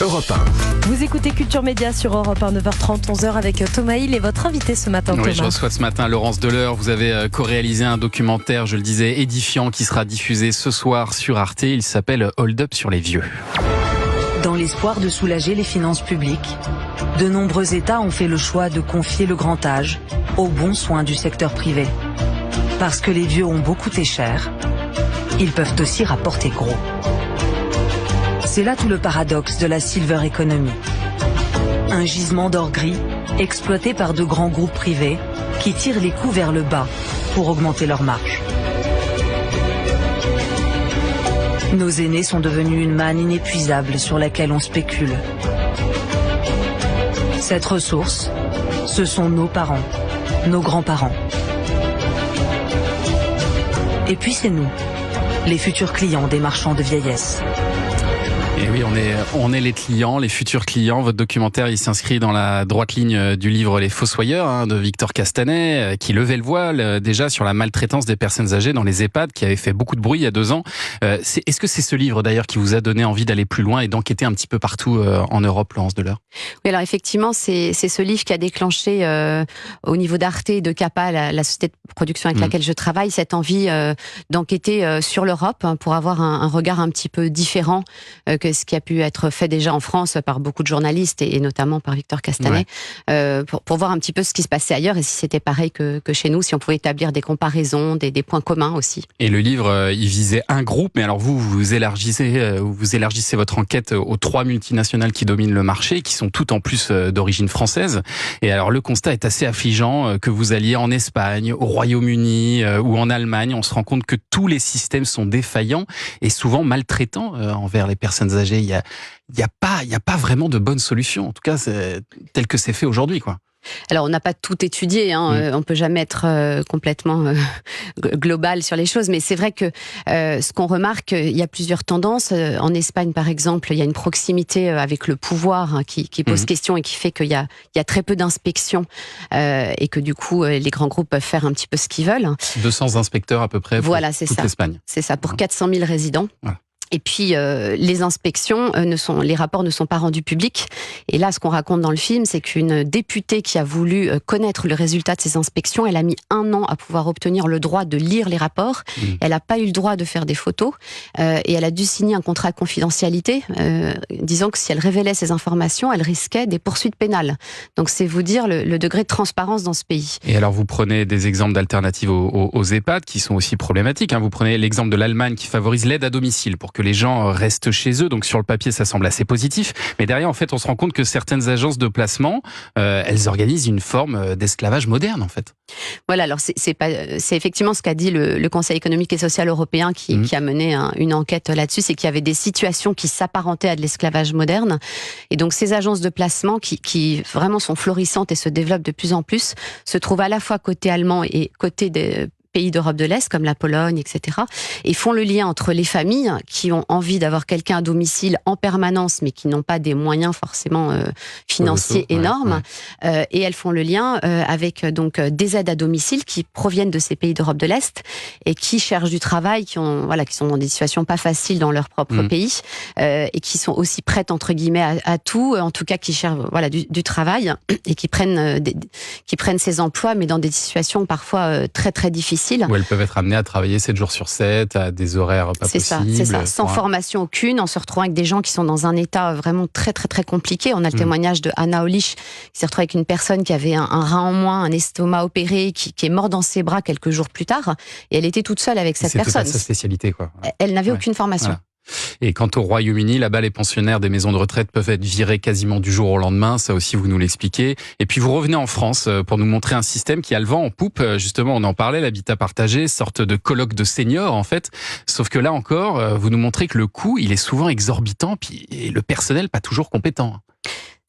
Europe 1. Vous écoutez Culture Média sur Europe 1, 9h30, 11h avec Thomas Hill et votre invité ce matin, Thomas. Oui, je reçois ce matin Laurence Deleur. Vous avez co-réalisé un documentaire, je le disais, édifiant qui sera diffusé ce soir sur Arte. Il s'appelle Hold Up sur les vieux. Dans l'espoir de soulager les finances publiques, de nombreux États ont fait le choix de confier le grand âge aux bons soins du secteur privé. Parce que les vieux ont beau coûter cher, ils peuvent aussi rapporter gros. C'est là tout le paradoxe de la silver economy. Un gisement d'or gris exploité par de grands groupes privés qui tirent les coûts vers le bas pour augmenter leurs marges. Nos aînés sont devenus une manne inépuisable sur laquelle on spécule. Cette ressource, ce sont nos parents, nos grands-parents. Et puis c'est nous, les futurs clients des marchands de vieillesse. Et oui, on est les clients, les futurs clients. Votre documentaire, il s'inscrit dans la droite ligne du livre Les Fossoyeurs de Victor Castanet, qui levait le voile déjà sur la maltraitance des personnes âgées dans les EHPAD, qui avait fait beaucoup de bruit il y a 2 ans. Est-ce que c'est ce livre d'ailleurs qui vous a donné envie d'aller plus loin et d'enquêter un petit peu partout en Europe, Laurence Deleur? Oui, alors effectivement, c'est ce livre qui a déclenché au niveau d'Arte et de CAPA, la société de production avec laquelle je travaille, cette envie d'enquêter sur l'Europe pour avoir un regard un petit peu différent que ce qui a pu être fait déjà en France par beaucoup de journalistes et notamment par Victor Castanet, pour voir un petit peu ce qui se passait ailleurs et si c'était pareil que chez nous, si on pouvait établir des comparaisons, des points communs aussi. Et le livre, il visait un groupe, mais alors vous élargissez votre enquête aux 3 multinationales qui dominent le marché, qui sont toutes en plus d'origine française. Et alors le constat est assez affligeant, que vous alliez en Espagne, au Royaume-Uni ou en Allemagne, on se rend compte que tous les systèmes sont défaillants et souvent maltraitants envers les personnes âgées. Il y a pas vraiment de bonne solution, en tout cas tel que c'est fait aujourd'hui, quoi. Alors, on n'a pas tout étudié, on peut jamais être complètement global sur les choses, mais c'est vrai que ce qu'on remarque, il y a plusieurs tendances. En Espagne, par exemple, il y a une proximité avec le pouvoir qui pose question et qui fait qu'il y a très peu d'inspections et que du coup, les grands groupes peuvent faire un petit peu ce qu'ils veulent. 200 inspecteurs à peu près pour toute l'Espagne. C'est ça, pour 400 000 résidents. Voilà. Et puis les inspections, les rapports ne sont pas rendus publics. Et là, ce qu'on raconte dans le film, c'est qu'une députée qui a voulu connaître le résultat de ces inspections, elle a mis 1 an à pouvoir obtenir le droit de lire les rapports. Elle n'a pas eu le droit de faire des photos et elle a dû signer un contrat de confidentialité disant que si elle révélait ces informations, elle risquait des poursuites pénales. Donc c'est vous dire le degré de transparence dans ce pays. Et alors vous prenez des exemples d'alternatives aux EHPAD qui sont aussi problématiques. Vous prenez l'exemple de l'Allemagne qui favorise l'aide à domicile pour que les gens restent chez eux. Donc sur le papier, ça semble assez positif. Mais derrière, en fait, on se rend compte que certaines agences de placement, elles organisent une forme d'esclavage moderne, en fait. Voilà, alors c'est effectivement ce qu'a dit le Conseil économique et social européen qui a mené une enquête là-dessus, c'est qu'il y avait des situations qui s'apparentaient à de l'esclavage moderne. Et donc ces agences de placement qui vraiment sont florissantes et se développent de plus en plus, se trouvent à la fois côté allemand et côté des pays d'Europe de l'Est, comme la Pologne, etc., et font le lien entre les familles qui ont envie d'avoir quelqu'un à domicile en permanence, mais qui n'ont pas des moyens forcément financiers énormes, et elles font le lien avec donc des aides à domicile qui proviennent de ces pays d'Europe de l'Est et qui cherchent du travail, qui sont dans des situations pas faciles dans leur propre pays, et qui sont aussi prêtes entre guillemets à tout, en tout cas qui cherchent du travail et qui prennent ces emplois, mais dans des situations parfois très très difficiles. Où elles peuvent être amenées à travailler 7 jours sur 7, à des horaires pas possibles. C'est ça, sans formation aucune, en se retrouvant avec des gens qui sont dans un état vraiment très très très compliqué. On a le témoignage de Anna Olisch, qui s'est retrouvée avec une personne qui avait un rein en moins, un estomac opéré, qui est mort dans ses bras quelques jours plus tard, et elle était toute seule avec cette personne. C'est sa spécialité, quoi. Elle n'avait aucune formation. Voilà. Et quant au Royaume-Uni, là-bas, les pensionnaires des maisons de retraite peuvent être virés quasiment du jour au lendemain. Ça aussi, vous nous l'expliquez. Et puis, vous revenez en France pour nous montrer un système qui a le vent en poupe. Justement, on en parlait, l'habitat partagé, sorte de colloque de seniors, en fait. Sauf que là encore, vous nous montrez que le coût, il est souvent exorbitant, et le personnel pas toujours compétent.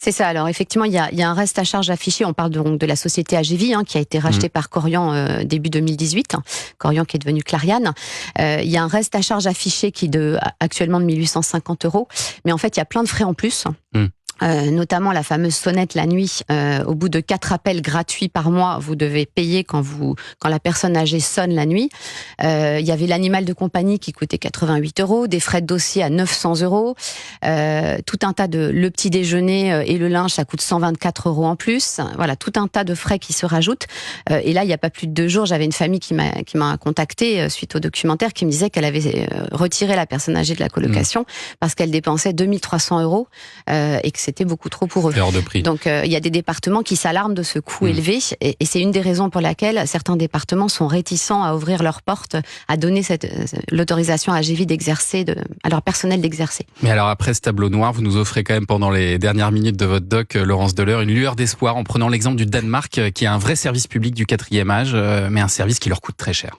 C'est ça. Alors effectivement, il y a un reste à charge affiché. On parle donc de la société AGV qui a été rachetée par Korian début 2018. Korian qui est devenu Clariane. Il y a un reste à charge affiché qui est actuellement de 1 850 €. Mais en fait, il y a plein de frais en plus. notamment la fameuse sonnette la nuit. Au bout de 4 appels gratuits par mois, vous devez payer quand la personne âgée sonne la nuit. Il y avait l'animal de compagnie qui coûtait 88 €, des frais de dossier à 900 €, tout un tas de le petit déjeuner et le linge, ça coûte 124 € en plus. Voilà, tout un tas de frais qui se rajoutent. Et là, il n'y a pas plus de 2 jours, j'avais une famille qui m'a contactée suite au documentaire, qui me disait qu'elle avait retiré la personne âgée de la colocation parce qu'elle dépensait 2300 € et que c'était beaucoup trop pour eux. Hors de prix. Donc il y a des départements qui s'alarment de ce coût élevé et c'est une des raisons pour laquelle certains départements sont réticents à ouvrir leurs portes, à donner l'autorisation à Gévi d'exercer, à leur personnel d'exercer. Mais alors après ce tableau noir, vous nous offrez quand même pendant les dernières minutes de votre doc, Laurence Deleur, une lueur d'espoir en prenant l'exemple du Danemark qui a un vrai service public du 4e âge, mais un service qui leur coûte très cher.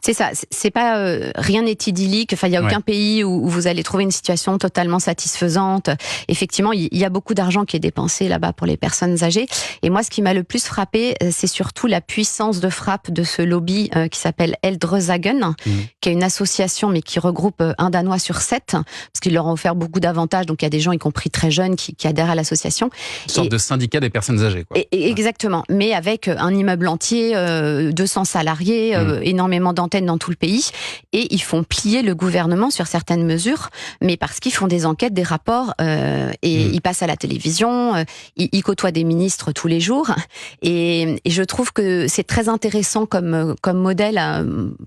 C'est ça, c'est pas rien n'est idyllique. Enfin, il y a aucun pays où vous allez trouver une situation totalement satisfaisante. Effectivement, il y a beaucoup d'argent qui est dépensé là-bas pour les personnes âgées. Et moi, ce qui m'a le plus frappé, c'est surtout la puissance de frappe de ce lobby qui s'appelle Eldresagen, qui est une association mais qui regroupe un Danois sur 7, parce qu'ils leur ont offert beaucoup d'avantages. Donc il y a des gens, y compris très jeunes, qui adhèrent à l'association. Une sorte de syndicat des personnes âgées, quoi. Exactement, mais avec un immeuble entier, 200 salariés, énormément d'antennes dans tout le pays, et ils font plier le gouvernement sur certaines mesures, mais parce qu'ils font des enquêtes, des rapports, et ils passent à la télévision, ils côtoient des ministres tous les jours, et je trouve que c'est très intéressant comme modèle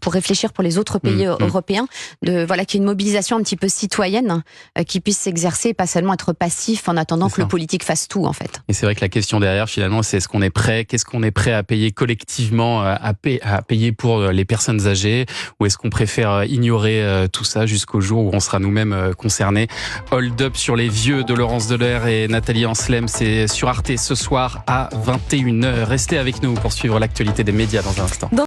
pour réfléchir pour les autres pays européens, qu'il y ait une mobilisation un petit peu citoyenne qui puisse s'exercer, pas seulement être passif en attendant que le politique fasse tout, en fait. Et c'est vrai que la question derrière, finalement, c'est qu'est-ce qu'on est prêt à payer collectivement, à payer pour les personnes âgées, ou est-ce qu'on préfère ignorer tout ça jusqu'au jour où on sera nous-mêmes concernés? Hold Up sur les vieux de Laurence Deleur et Nathalie Anselme, c'est sur Arte ce soir à 21h. Restez avec nous pour suivre l'actualité des médias dans un instant.